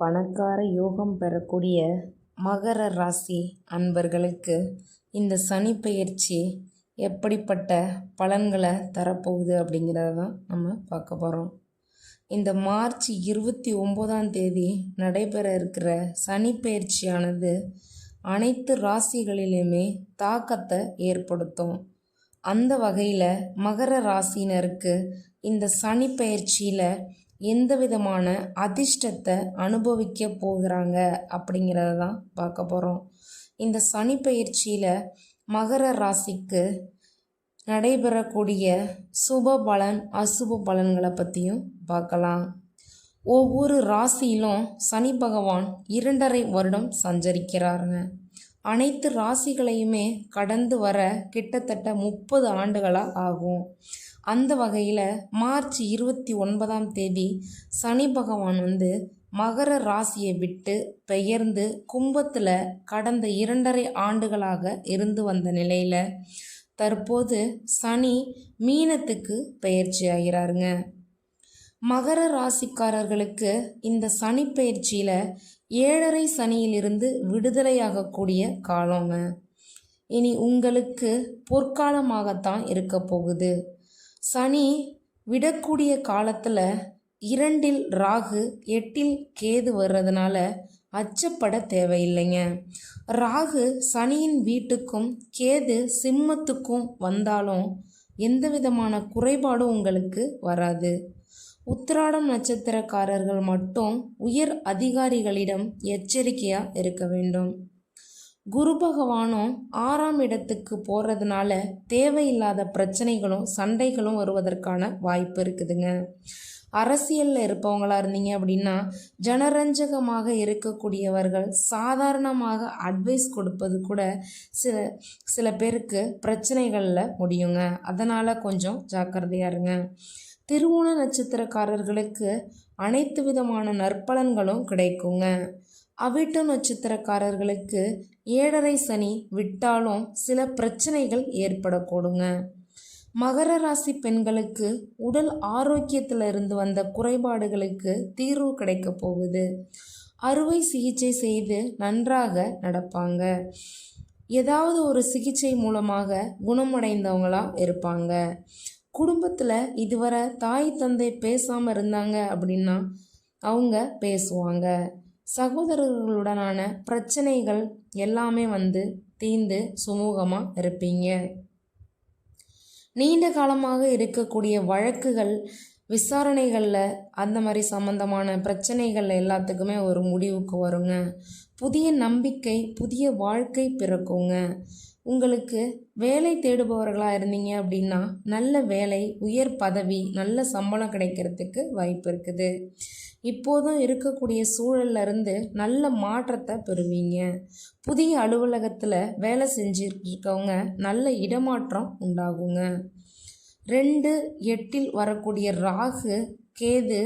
பணக்கார யோகம் பெறக்கூடிய மகர ராசி அன்பர்களுக்கு இந்த சனி பெயர்ச்சி எப்படிப்பட்ட பலன்களை தரப்போகுது அப்படிங்கிறத தான் நம்ம பார்க்க போகிறோம். இந்த மார்ச் 29ஆம் தேதி நடைபெற இருக்கிற சனி பெயர்ச்சியானது அனைத்து ராசிகளிலுமே தாக்கத்தை ஏற்படுத்தும். அந்த வகையில் மகர ராசினருக்கு இந்த சனி பெயர்ச்சியில் எந்த விதமான அதிர்ஷ்டத்தை அனுபவிக்க போகிறாங்க அப்படிங்கிறத தான் பார்க்க போகிறோம். இந்த சனி பெயர்ச்சியில் மகர ராசிக்கு நடைபெறக்கூடிய சுப பலன் அசுப பலன்களை பற்றியும் பார்க்கலாம். ஒவ்வொரு ராசியிலும் சனி பகவான் 2.5 வருடம் சஞ்சரிக்கிறாருங்க. அனைத்து ராசிகளையுமே கடந்து வர கிட்டத்தட்ட 30 ஆண்டுகளாக ஆகும். அந்த வகையில் மார்ச் 29ஆம் தேதி சனி பகவான் மகர ராசியை விட்டு பெயர்ந்து கும்பத்தில் கடந்த 2.5 ஆண்டுகளாக இருந்து வந்த நிலையில் தற்போது சனி மீனத்துக்கு பெயர்ச்சி ஆகிறாருங்க. மகர ராசிக்காரர்களுக்கு இந்த சனி பெயர்ச்சியில் 7.5 சனியிலிருந்து விடுதலையாகக்கூடிய காலங்க. இனி உங்களுக்கு பொற்காலமாகத்தான் இருக்க போகுது. சனி விடக்கூடிய காலத்தில் 2இல் ராகு 8இல் கேது வர்றதுனால அச்சப்பட தேவையில்லைங்க. ராகு சனியின் வீட்டுக்கும் கேது சிம்மத்துக்கும் வந்தாலும் எந்த விதமான குறைபாடும் உங்களுக்கு வராது. உத்திராடம் நட்சத்திரக்காரர்கள் மட்டும் உயர் அதிகாரிகளிடம் எச்சரிக்கையாக இருக்க வேண்டும். குரு பகவானும் 6ஆம் இடத்துக்கு போகிறதுனால தேவையில்லாத பிரச்சனைகளும் சண்டைகளும் வருவதற்கான வாய்ப்பு இருக்குதுங்க. அரசியலில் இருப்பவங்களா இருந்தீங்க அப்படின்னா ஜனரஞ்சகமாக இருக்கக்கூடியவர்கள் சாதாரணமாக அட்வைஸ் கொடுப்பது கூட சில பேருக்கு பிரச்சனைகளில் முடியுங்க. அதனால் கொஞ்சம் ஜாக்கிரதையாக இருங்க. திருவோண நட்சத்திரக்காரர்களுக்கு அனைத்து விதமான நற்பலன்களும் கிடைக்குங்க. அவிட்ட நட்சத்திரக்காரர்களுக்கு 7.5 சனி விட்டாலும் சில பிரச்சனைகள் ஏற்படக்கூடுங்க. மகர ராசி பெண்களுக்கு உடல் ஆரோக்கியத்தில் இருந்து வந்த குறைபாடுகளுக்கு தீர்வு கிடைக்க போகுது. அறுவை சிகிச்சை செய்து நன்றாக நடப்பாங்க. ஏதாவது ஒரு சிகிச்சை மூலமாக குணமடைந்தவங்களா இருப்பாங்க. குடும்பத்தில் இதுவரை தாய் தந்தை பேசாமல் இருந்தாங்க அப்படின்னா அவங்க பேசுவாங்க. சகோதரர்களுடனான பிரச்சனைகள் எல்லாமே தீர்ந்து சுமூகமாக இருப்பீங்க. நீண்ட காலமாக இருக்கக்கூடிய வழக்குகள் விசாரணைகளில் அந்த மாதிரி சம்மந்தமான பிரச்சனைகள் எல்லாத்துக்குமே ஒரு முடிவுக்கு வருங்க. புதிய நம்பிக்கை புதிய வாழ்க்கை பிறக்குங்க. உங்களுக்கு வேலை தேடுபவர்களாக இருந்தீங்க அப்படின்னா நல்ல வேலை உயர் பதவி நல்ல சம்பளம் கிடைக்கிறதுக்கு வாய்ப்பு இருக்குது. இப்போதும் இருக்கக்கூடிய சூழல்ல இருந்து நல்ல மாற்றத்தை பெறுவீங்க. புதிய அலுவலகத்தில் வேலை செஞ்சிருக்கவங்க நல்ல இடமாற்றம் உண்டாகுங்க. 2-8இல் வரக்கூடிய ராகு கேது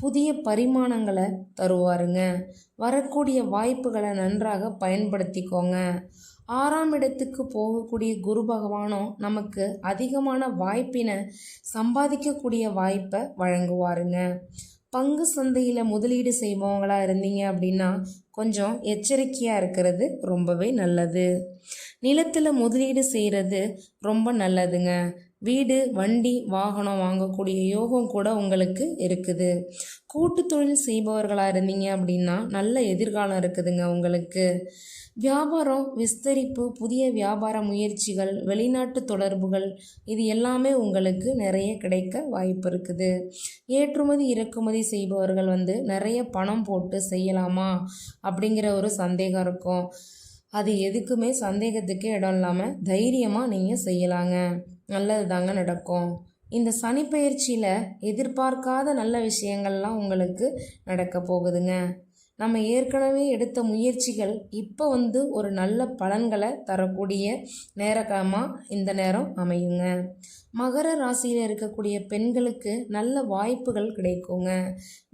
புதிய பரிமாணங்களை தருவாருங்க. வரக்கூடிய வாய்ப்புகளை நன்றாக பயன்படுத்திக்கோங்க. 6ஆம் இடத்துக்கு போகக்கூடிய குரு பகவானும் நமக்கு அதிகமான வாய்ப்பினை சம்பாதிக்கக்கூடிய வாய்ப்பை வழங்குவாருங்க. பங்கு சந்தையில் முதலீடு செய்பவங்களா இருந்தீங்க அப்படின்னா கொஞ்சம் எச்சரிக்கையாக இருக்கிறது ரொம்பவே நல்லது. நிலத்தில் முதலீடு செய்கிறது ரொம்ப நல்லதுங்க. வீடு வண்டி வாகனம் வாங்கக்கூடிய யோகம் கூட உங்களுக்கு இருக்குது. கூட்டு தொழில் செய்பவர்களாக இருந்தீங்க அப்படின்னா நல்ல எதிர்காலம் இருக்குதுங்க உங்களுக்கு. வியாபாரம் விஸ்தரிப்பு புதிய வியாபார முயற்சிகள் வெளிநாட்டு தொடர்புகள் இது எல்லாமே உங்களுக்கு நிறைய கிடைக்க வாய்ப்பு இருக்குது. ஏற்றுமதி இறக்குமதி செய்பவர்கள் நிறைய பணம் போட்டு செய்யலாமா அப்படிங்கிற ஒரு சந்தேகம் இருக்கும். அது எதுக்குமே சந்தேகத்துக்கே இடம் இல்லாமல் தைரியமாக நீங்கள் செய்யலாங்க. நல்லது தாங்க நடக்கும். இந்த சனி பெயர்ச்சியில் எதிர்பார்க்காத நல்ல விஷயங்கள்லாம் உங்களுக்கு நடக்க போகுதுங்க. நம்ம ஏற்கனவே எடுத்த முயற்சிகள் இப்போ ஒரு நல்ல பலன்களை தரக்கூடிய நேரமாக இந்த நேரம் அமையுங்க. மகர ராசியில் இருக்கக்கூடிய பெண்களுக்கு நல்ல வாய்ப்புகள் கிடைக்குங்க.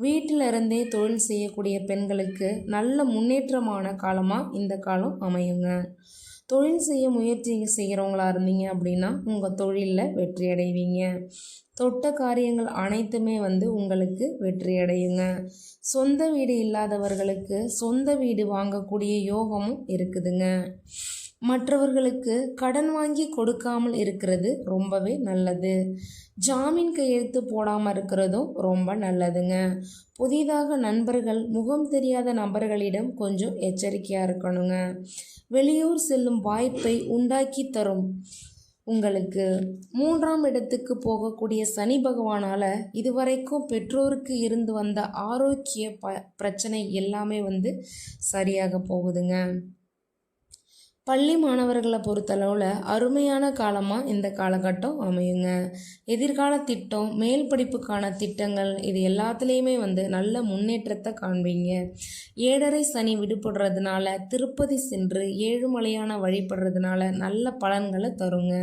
வீட்டில் இருந்தே தொழில் செய்யக்கூடிய பெண்களுக்கு நல்ல முன்னேற்றமான காலமாக இந்த காலம் அமையுங்க. தொழில் செய்ய முயற்சி செய்கிறவங்களா இருந்தீங்க அப்படின்னா உங்கள் தொழிலில் வெற்றி அடைவீங்க. தொட்ட காரியங்கள் அனைத்துமே உங்களுக்கு வெற்றி அடையுங்க. சொந்த வீடு இல்லாதவர்களுக்கு சொந்த வீடு வாங்கக்கூடிய யோகமும் இருக்குதுங்க. மற்றவர்களுக்கு கடன் வாங்கி கொடுக்காமல் இருக்கிறது ரொம்பவே நல்லது. ஜாமீன் கையெழுத்து போடாமல் இருக்கிறதும் ரொம்ப நல்லதுங்க. புதிதாக நண்பர்கள், முகம் தெரியாத நபர்களிடம் கொஞ்சம் எச்சரிக்கையாக இருக்கணுங்க. வெளியூர் செல்லும் வாய்ப்பை உண்டாக்கி தரும் உங்களுக்கு 3ஆம் இடத்துக்கு போகக்கூடிய சனி பகவானால் இதுவரைக்கும் பெற்றோருக்கு இருந்து வந்த ஆரோக்கிய பிரச்சனை எல்லாமே சரியாக போகுதுங்க. பள்ளி மாணவர்களை பொறுத்தளவில் அருமையான காலமாக இந்த காலகட்டம் அமையுங்க. எதிர்கால திட்டம், மேல் படிப்புக்கான திட்டங்கள், இது எல்லாத்துலேயுமே நல்ல முன்னேற்றத்தை காண்பீங்க. 7.5 சனி விடுபடுறதுனால திருப்பதி சென்று ஏழுமலையான வழிபடுறதுனால நல்ல பலன்களை தருங்க.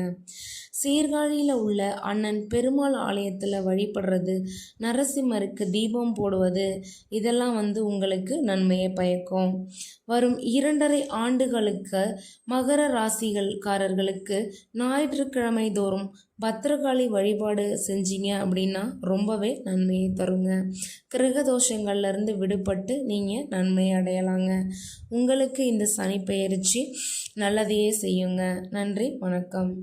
சீர்காழியில் உள்ள அண்ணன் பெருமாள் ஆலயத்தில் வழிபடுறது, நரசிம்மருக்கு தீபம் போடுவது, இதெல்லாம் உங்களுக்கு நன்மையை பயக்கும். வரும் 2.5 ஆண்டுகளுக்கு மகர ராசிகள்காரர்களுக்கு ஞாயிற்றுக்கிழமை தோறும் பத்திரகாளி வழிபாடு செஞ்சீங்க அப்படின்னா ரொம்பவே நன்மையை தருங்க. கிரக தோஷங்கள்லேருந்து விடுபட்டு நீங்கள் நன்மை அடையலாங்க. உங்களுக்கு இந்த சனி பெயர்ச்சி நல்லதையே செய்யுங்க. நன்றி, வணக்கம்.